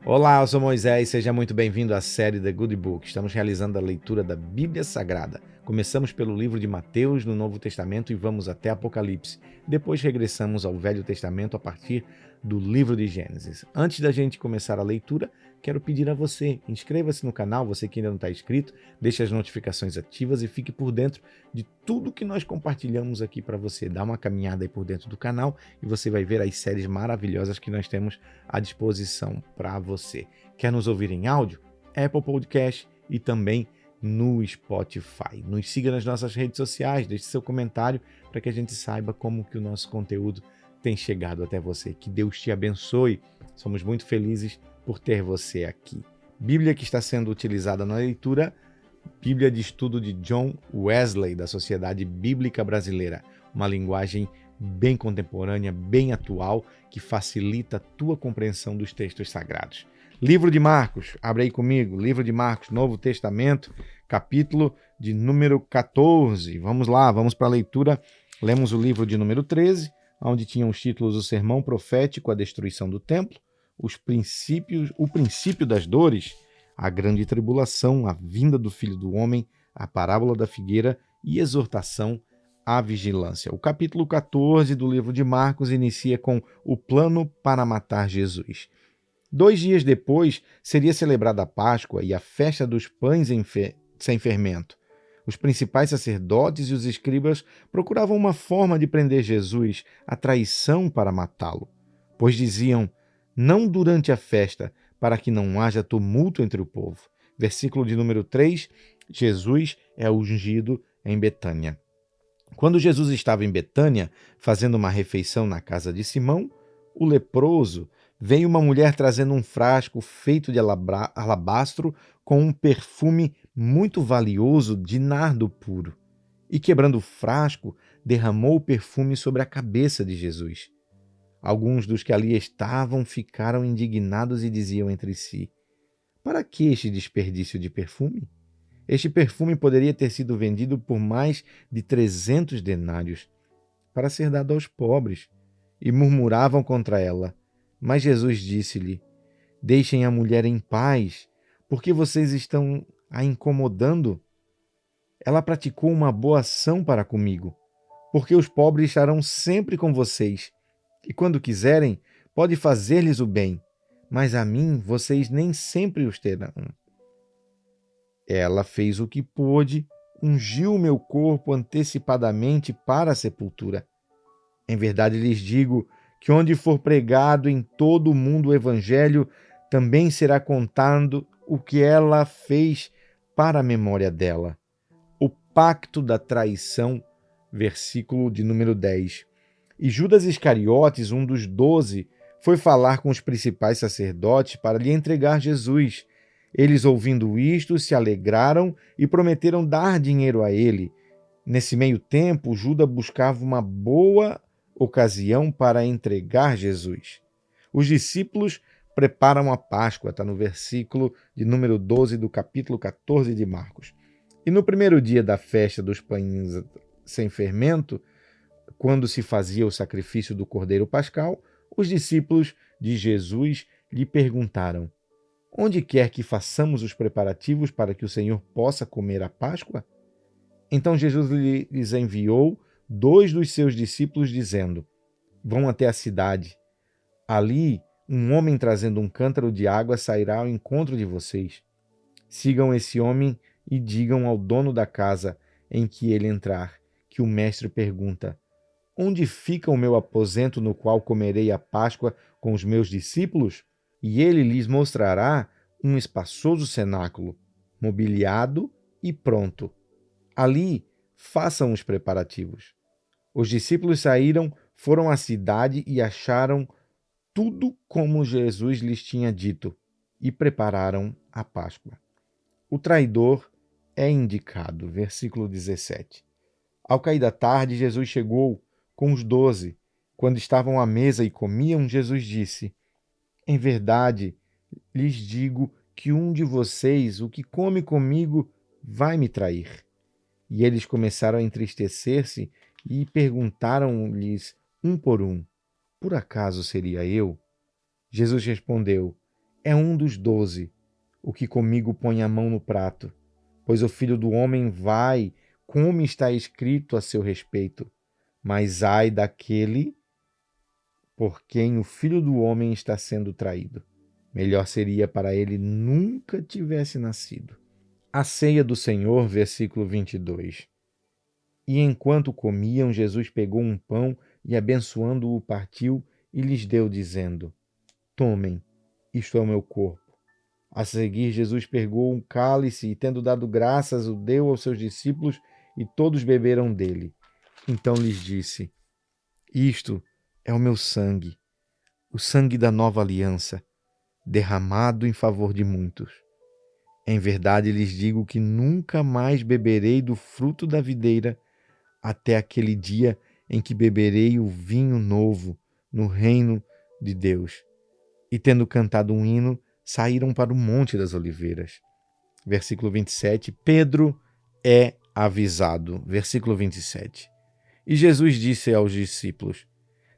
Olá, eu sou Moisés, seja muito bem-vindo à série The Good Book. Estamos realizando a leitura da Bíblia Sagrada. Começamos pelo livro de Mateus no Novo Testamento e vamos até Apocalipse. Depois regressamos ao Velho Testamento a partir do livro de Gênesis. Antes da gente começar a leitura, quero pedir a você, inscreva-se no canal, você que ainda não está inscrito, deixe as notificações ativas e fique por dentro de tudo que nós compartilhamos aqui para você. Dá uma caminhada aí por dentro do canal e você vai ver as séries maravilhosas que nós temos à disposição para você. Quer nos ouvir em áudio? Apple Podcast e também no Spotify. Nos siga nas nossas redes sociais, deixe seu comentário para que a gente saiba como que o nosso conteúdo tem chegado até você. Que Deus te abençoe. Somos muito felizes por ter você aqui. Bíblia que está sendo utilizada na leitura, Bíblia de Estudo de John Wesley, da Sociedade Bíblica Brasileira. Uma linguagem bem contemporânea, bem atual, que facilita a tua compreensão dos textos sagrados. Livro de Marcos, abre aí comigo, livro de Marcos, Novo Testamento, capítulo de número 14. Vamos lá, vamos para a leitura. Lemos o livro de número 13, onde tinham os títulos: o sermão profético, a destruição do templo, o princípio das dores, a grande tribulação, a vinda do Filho do Homem, a parábola da figueira e exortação à vigilância. O capítulo 14 do livro de Marcos inicia com o plano para matar Jesus. 2 dias depois seria celebrada a Páscoa e a festa dos pães sem fermento. Os principais sacerdotes e os escribas procuravam uma forma de prender Jesus, a traição para matá-lo, pois diziam: não durante a festa, para que não haja tumulto entre o povo. Versículo de número 3, Jesus é ungido em Betânia. Quando Jesus estava em Betânia, fazendo uma refeição na casa de Simão, o leproso, veio uma mulher trazendo um frasco feito de alabastro com um perfume muito valioso de nardo puro. E quebrando o frasco, derramou o perfume sobre a cabeça de Jesus. Alguns dos que ali estavam ficaram indignados e diziam entre si: para que este desperdício de perfume? Este perfume poderia ter sido vendido por mais de 300 denários para ser dado aos pobres. E murmuravam contra ela. Mas Jesus disse-lhe: deixem a mulher em paz, porque vocês estão a incomodando. Ela praticou uma boa ação para comigo, porque os pobres estarão sempre com vocês, e quando quiserem, pode fazer-lhes o bem, mas a mim vocês nem sempre os terão. Ela fez o que pôde, ungiu o meu corpo antecipadamente para a sepultura. Em verdade lhes digo que onde for pregado em todo o mundo o evangelho, também será contado o que ela fez para a memória dela. O pacto da traição, versículo de número 10. E Judas Iscariotes, um dos 12, foi falar com os principais sacerdotes para lhe entregar Jesus. Eles, ouvindo isto, se alegraram e prometeram dar dinheiro a ele. Nesse meio tempo, Judas buscava uma boa ocasião para entregar Jesus. Os discípulos preparam a Páscoa, está no versículo de número 12 do capítulo 14 de Marcos. E no primeiro dia da festa dos pães sem fermento, quando se fazia o sacrifício do Cordeiro Pascal, os discípulos de Jesus lhe perguntaram: onde quer que façamos os preparativos para que o Senhor possa comer a Páscoa? Então Jesus lhes enviou 2 dos seus discípulos, dizendo: vão até a cidade. Ali, um homem trazendo um cântaro de água sairá ao encontro de vocês. Sigam esse homem e digam ao dono da casa em que ele entrar, que o mestre pergunta: onde fica o meu aposento no qual comerei a Páscoa com os meus discípulos? E ele lhes mostrará um espaçoso cenáculo, mobiliado e pronto. Ali façam os preparativos. Os discípulos saíram, foram à cidade e acharam tudo como Jesus lhes tinha dito e prepararam a Páscoa. O traidor é indicado, versículo 17. Ao cair da tarde, Jesus chegou com os 12. Quando estavam à mesa e comiam, Jesus disse: em verdade, lhes digo que um de vocês, o que come comigo, vai me trair. E eles começaram a entristecer-se e perguntaram-lhes um por um: por acaso seria eu? Jesus respondeu: é um dos 12, o que comigo põe a mão no prato. Pois o Filho do Homem vai, como está escrito a seu respeito. Mas ai daquele por quem o Filho do Homem está sendo traído. Melhor seria para ele nunca tivesse nascido. A ceia do Senhor, versículo 22. E enquanto comiam, Jesus pegou um pão e, abençoando-o, partiu e lhes deu, dizendo: Tomem, isto é o meu corpo. A seguir, Jesus pegou um cálice e, tendo dado graças, o deu aos seus discípulos e todos beberam dele. Então lhes disse: Isto é o meu sangue, o sangue da nova aliança, derramado em favor de muitos. Em verdade lhes digo que nunca mais beberei do fruto da videira até aquele dia em que beberei o vinho novo no reino de Deus. E tendo cantado um hino, saíram para o Monte das Oliveiras. Versículo 27, Pedro é avisado. Versículo 27. E Jesus disse aos discípulos: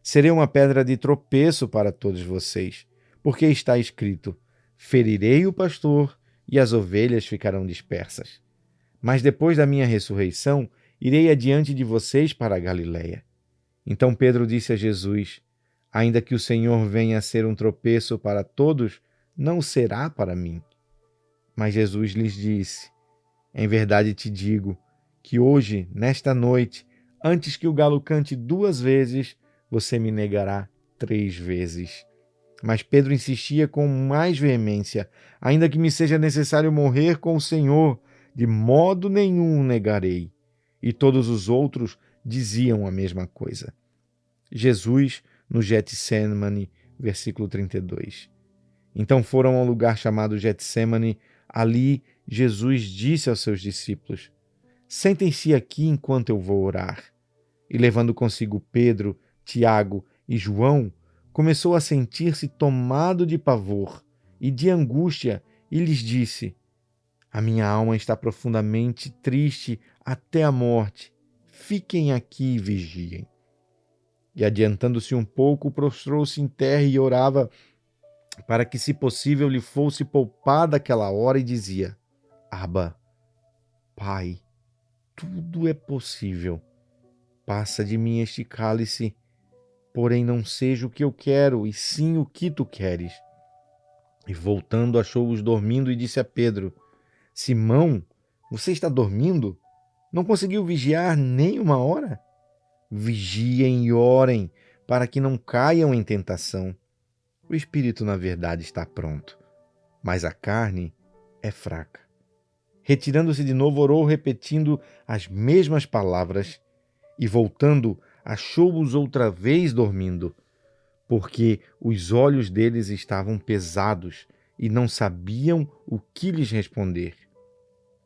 Serei uma pedra de tropeço para todos vocês, porque está escrito: Ferirei o pastor e as ovelhas ficarão dispersas. Mas depois da minha ressurreição, irei adiante de vocês para a Galiléia. Então Pedro disse a Jesus: Ainda que o Senhor venha a ser um tropeço para todos, não será para mim. Mas Jesus lhes disse: Em verdade te digo que hoje, nesta noite, antes que o galo cante 2 vezes, você me negará 3 vezes. Mas Pedro insistia com mais veemência: Ainda que me seja necessário morrer com o Senhor, de modo nenhum o negarei. E todos os outros diziam a mesma coisa. Jesus, no Getsemane, versículo 32. Então foram ao lugar chamado Getsemane. Ali Jesus disse aos seus discípulos: Sentem-se aqui enquanto eu vou orar. E levando consigo Pedro, Tiago e João, começou a sentir-se tomado de pavor e de angústia e lhes disse: A minha alma está profundamente triste até a morte. Fiquem aqui e vigiem. E adiantando-se um pouco, prostrou-se em terra e orava para que, se possível, lhe fosse poupada aquela hora, e dizia: Abba, Pai, tudo é possível. Passa de mim este cálice, porém não seja o que eu quero, e sim o que tu queres. E voltando, achou-os dormindo e disse a Pedro: Simão, você está dormindo? Não conseguiu vigiar nem uma hora? Vigiem e orem, para que não caiam em tentação. O espírito, na verdade, está pronto, mas a carne é fraca. Retirando-se de novo, orou, repetindo as mesmas palavras, e voltando, achou-os outra vez dormindo, porque os olhos deles estavam pesados e não sabiam o que lhes responder.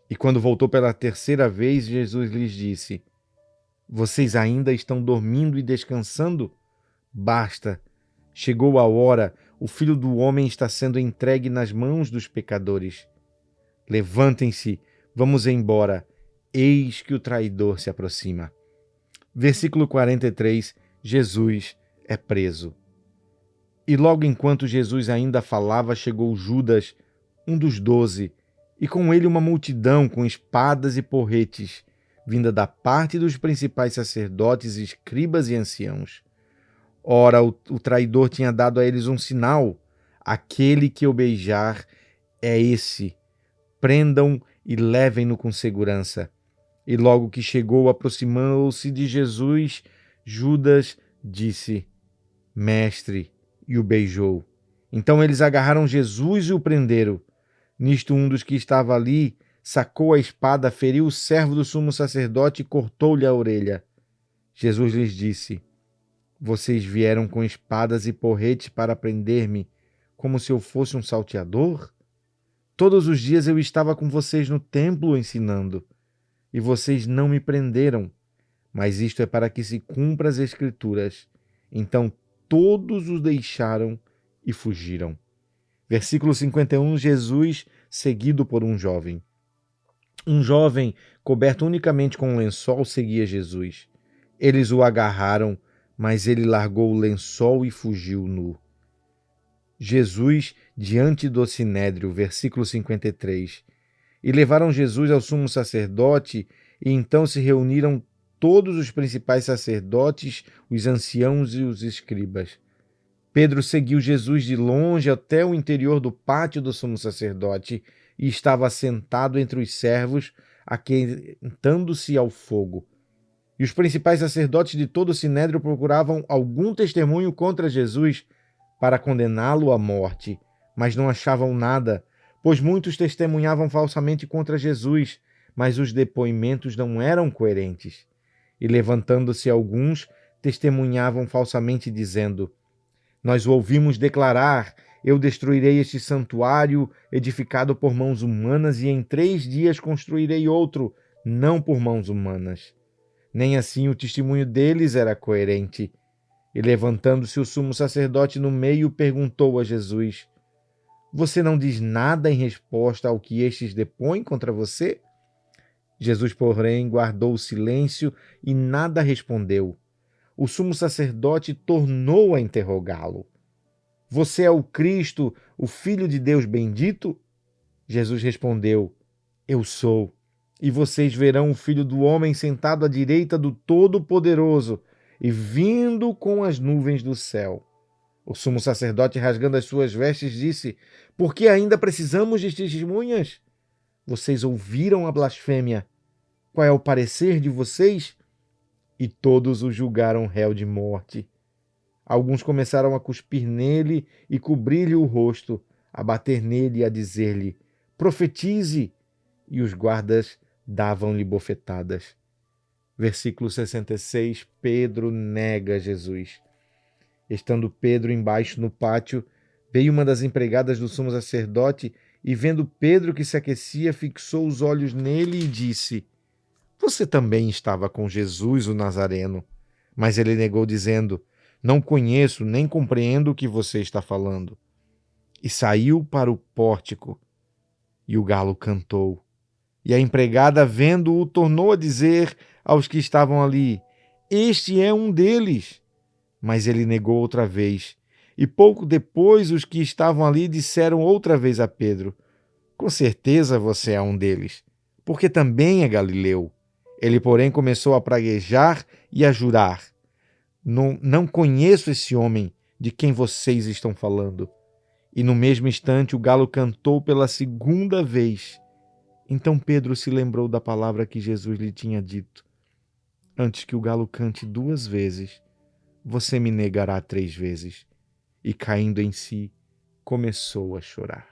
E quando voltou pela 3ª vez, Jesus lhes disse: Vocês ainda estão dormindo e descansando? Basta! Chegou a hora, o Filho do Homem está sendo entregue nas mãos dos pecadores. Levantem-se, vamos embora, eis que o traidor se aproxima. Versículo 43, Jesus é preso. E logo enquanto Jesus ainda falava, chegou Judas, um dos 12, e com ele uma multidão com espadas e porretes, vinda da parte dos principais sacerdotes, escribas e anciãos. Ora, o traidor tinha dado a eles um sinal: aquele que eu beijar é esse. Prendam e levem-no com segurança. E logo que chegou, aproximou-se de Jesus, Judas disse: Mestre, e o beijou. Então eles agarraram Jesus e o prenderam. Nisto, um dos que estava ali sacou a espada, feriu o servo do sumo sacerdote e cortou-lhe a orelha. Jesus lhes disse: Vocês vieram com espadas e porretes para prender-me, como se eu fosse um salteador? Todos os dias eu estava com vocês no templo ensinando, e vocês não me prenderam. Mas isto é para que se cumpra as Escrituras. Então todos os deixaram e fugiram. Versículo 51, Jesus seguido por um jovem. Um jovem, coberto unicamente com um lençol, seguia Jesus. Eles o agarraram, mas ele largou o lençol e fugiu nu. Jesus diante do sinédrio, versículo 53. E levaram Jesus ao sumo sacerdote, e então se reuniram todos os principais sacerdotes, os anciãos e os escribas. Pedro seguiu Jesus de longe até o interior do pátio do sumo sacerdote e estava sentado entre os servos, aquentando-se ao fogo. E os principais sacerdotes de todo o sinédrio procuravam algum testemunho contra Jesus para condená-lo à morte, mas não achavam nada, pois muitos testemunhavam falsamente contra Jesus, mas os depoimentos não eram coerentes. E levantando-se alguns, testemunhavam falsamente, dizendo: Nós o ouvimos declarar: Eu destruirei este santuário edificado por mãos humanas e em 3 dias construirei outro, não por mãos humanas. Nem assim o testemunho deles era coerente. E levantando-se o sumo sacerdote no meio, perguntou a Jesus: Você não diz nada em resposta ao que estes depõem contra você? Jesus, porém, guardou o silêncio e nada respondeu. O sumo sacerdote tornou a interrogá-lo: Você é o Cristo, o Filho de Deus bendito? Jesus respondeu: Eu sou. E vocês verão o Filho do Homem sentado à direita do Todo-Poderoso e vindo com as nuvens do céu. O sumo sacerdote, rasgando as suas vestes, disse: Por que ainda precisamos de testemunhas? Vocês ouviram a blasfêmia. Qual é o parecer de vocês? E todos o julgaram réu de morte. Alguns começaram a cuspir nele e cobrir-lhe o rosto, a bater nele e a dizer-lhe: Profetize! E os guardas davam-lhe bofetadas. Versículo 66, Pedro nega Jesus. Estando Pedro embaixo no pátio, veio uma das empregadas do sumo sacerdote e, vendo Pedro que se aquecia, fixou os olhos nele e disse: Você também estava com Jesus, o Nazareno. Mas ele negou, dizendo: Não conheço nem compreendo o que você está falando. E saiu para o pórtico, e o galo cantou. E a empregada, vendo-o, tornou a dizer aos que estavam ali: Este é um deles. Mas ele negou outra vez. E pouco depois os que estavam ali disseram outra vez a Pedro: Com certeza você é um deles, porque também é galileu. Ele, porém, começou a praguejar e a jurar: Não conheço esse homem de quem vocês estão falando. E no mesmo instante o galo cantou pela 2ª vez. Então Pedro se lembrou da palavra que Jesus lhe tinha dito: Antes que o galo cante 2 vezes, você me negará 3 vezes. E caindo em si, começou a chorar.